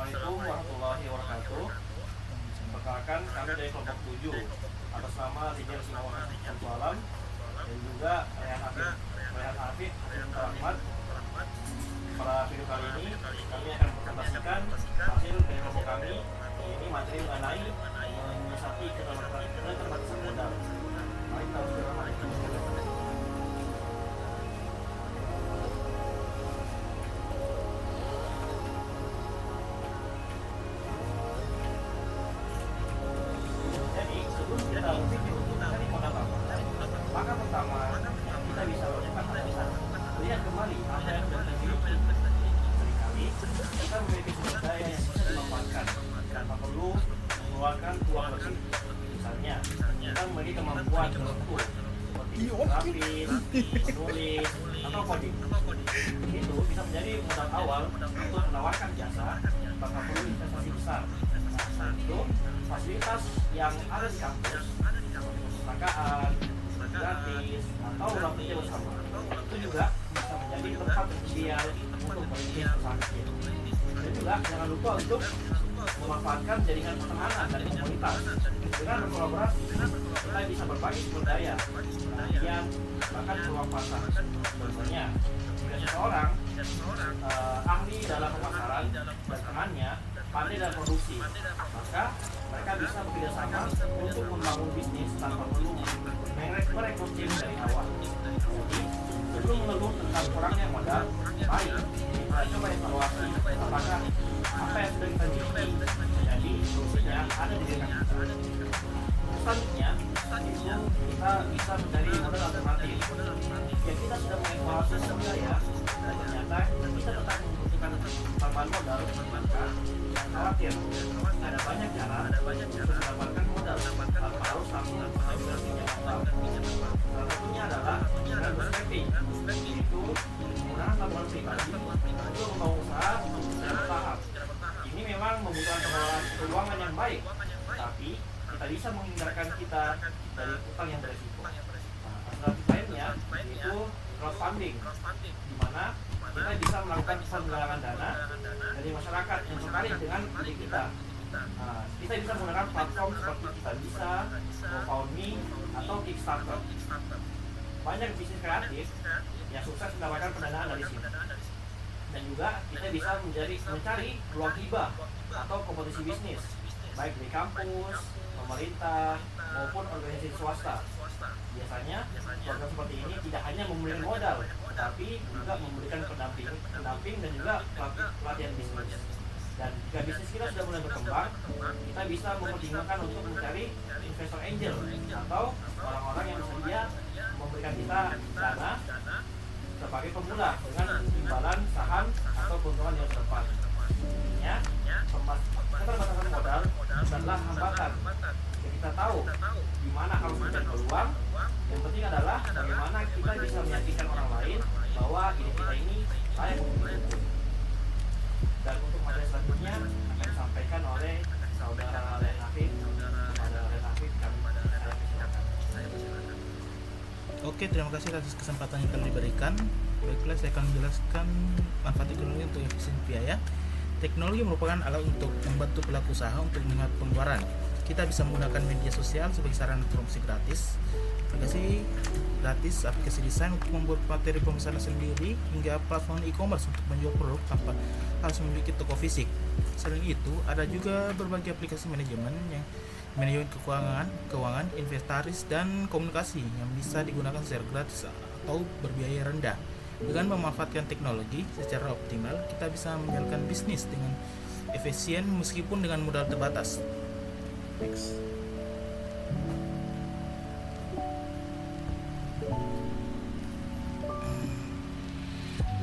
Assalamualaikum warahmatullahi wabarakatuh. Perkenalkan, kami dari kelompok 7 atas nama Rijal Simawan Alam dan juga Rehan Hafid Rahmat. Pada video kali ini kami akan presentasikan hasil dari kelompok kami, ini materi mengenai menyiasati keterbatasan modal. Mari kita bersama. Jadi sebelum kita mencari modal maka pertama kita bisa lihat kembali apa yang sudah terjadi. Seringkali kita memiliki sumber daya yang bisa dimanfaatkan tanpa perlu mengeluarkan uang lebih. Misalnya, kita memiliki kemampuan tertentu seperti grafis, menulis, atau coding. Itu bisa menjadi modal awal untuk menawarkan jasa tanpa perlu investasi besar. Nah, itu fasilitas yang ada di kampus, perpustakaan, gratis, atau ruang kerja bersama. Itu juga bisa menjadi tempat ideal untuk merintis usaha kecil. Dan juga jangan lupa untuk memanfaatkan jaringan pertemanan dan komunitas. Dengan berkolaborasi, kita bisa berbagi sumber daya, yang bahkan peluang pasar. Contohnya, jika seseorang ahli dalam pemasaran dan temannya pandai dalam produksi, maka mereka bisa bekerja sama untuk membangun bisnis tanpa perlu merekrut tim dari awal. Jadi, sebelum mengeluh tentang kurangnya modal, mari kita coba evaluasi apakah apa yang sudah kita miliki. Jadi solusinya ada di diri kita. Selanjutnya, itu kita bisa mencari modal alternatif. Ya, kita sudah mengevaluasi sumber daya dan ternyata kita tetap membutuhkan tambahan modal, maka jangan khawatir. Ada banyak cara untuk mendapatkan modal tanpa harus langsung mengambil pinjaman bank. Salah satunya adalah dengan bootstrapping, yaitu menggunakan tabungan pribadi untuk membangun usaha secara bertahap. Ini memang membutuhkan pengelolaan keuangan yang baik, tapi kita bisa menghindarkan kita dari utang yang beresiko. Alternatif lainnya yaitu crowdfunding, di mana kita bisa melakukan penggalangan dana dari masyarakat yang tertarik dengan ide kita. Kita bisa menggunakan platform seperti Kitabisa, GoFundMe, atau Kickstarter. Banyak bisnis kreatif yang sukses mendapatkan pendanaan dari sini. Dan juga kita bisa mencari peluang hibah atau kompetisi bisnis, baik dari kampus, pemerintah, maupun organisasi swasta. Biasanya program seperti ini tidak hanya memberikan modal, tetapi juga memberikan pendamping dan juga pelatihan bisnis. Dan jika bisnis kita sudah mulai berkembang, kita bisa mempertimbangkan untuk mencari investor angel atau orang-orang yang bersedia memberikan kita dana sebagai pemula dengan imbalan saham atau keuntungan yang tepat. Intinya, keterbatasan modal adalah hambatan. Jadi kita tahu di mana harus mencari peluang. Yang penting adalah bagaimana kita bisa meyakinkan orang lain bahwa ide kita ini layak untuk. Dan untuk materi selanjutnya akan disampaikan oleh saudara Rehan Hafid. Kepada Rehan Hafid, kami persilakan. Oke, terima kasih atas kesempatan yang telah diberikan. Baiklah, saya akan menjelaskan manfaat teknologi untuk efisiensi biaya. Teknologi merupakan alat untuk membantu pelaku usaha untuk menghemat pengeluaran. Kita bisa menggunakan media sosial sebagai sarana promosi gratis, aplikasi desain untuk membuat materi pemesanan sendiri, hingga platform e-commerce untuk menjual produk tanpa harus memiliki toko fisik. Selain itu, ada juga berbagai aplikasi manajemen keuangan, inventaris, dan komunikasi yang bisa digunakan secara gratis atau berbiaya rendah. Dengan memanfaatkan teknologi secara optimal, kita bisa menjalankan bisnis dengan efisien meskipun dengan modal terbatas. Next.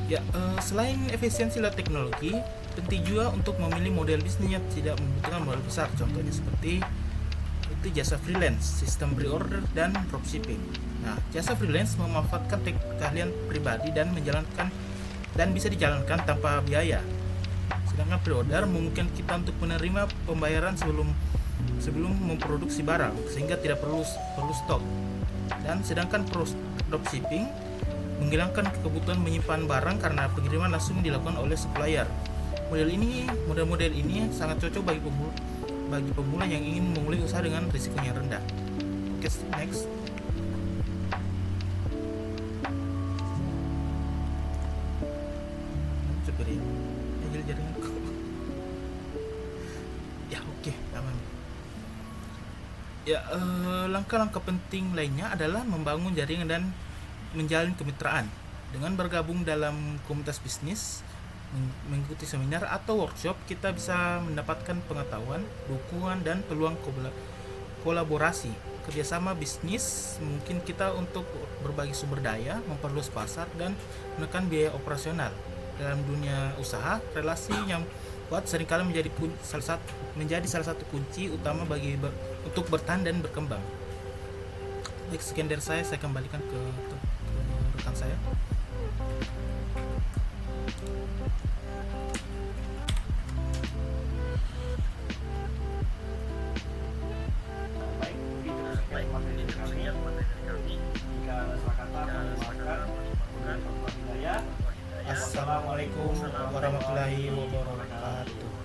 Ya, selain efisiensi lewat teknologi, penting juga untuk memilih model bisnis yang tidak membutuhkan modal besar. Contohnya seperti itu jasa freelance, sistem pre-order, dan dropshipping. Nah, jasa freelance memanfaatkan keahlian pribadi dan bisa dijalankan tanpa biaya. Sedangkan pre-order memungkinkan kita untuk menerima pembayaran sebelum memproduksi barang sehingga tidak perlu stok. Dan sedangkan dropshipping menghilangkan kebutuhan menyimpan barang karena pengiriman langsung dilakukan oleh supplier. Model ini sangat cocok bagi pemula yang ingin memulai usaha dengan risiko yang rendah. Oke, next. Coba deh, jaringan. Ya, oke, aman. Ya, langkah-langkah penting lainnya adalah membangun jaringan dan menjalin kemitraan. Dengan bergabung dalam komunitas bisnis, mengikuti seminar atau workshop, kita bisa mendapatkan pengetahuan, dukungan, dan peluang kolaborasi. Kerjasama bisnis mungkin kita untuk berbagi sumber daya, memperluas pasar, dan menekan biaya operasional. Dalam dunia usaha, relasi yang kuat seringkali menjadi salah satu kunci utama untuk bertahan dan berkembang. Baik, sekian dari saya kembalikan ke rekan saya. Baik, begitu sekian materi kami. Jika ada salah kata, mohon maafkan. Wabillahi. Assalamualaikum warahmatullahi wabarakatuh.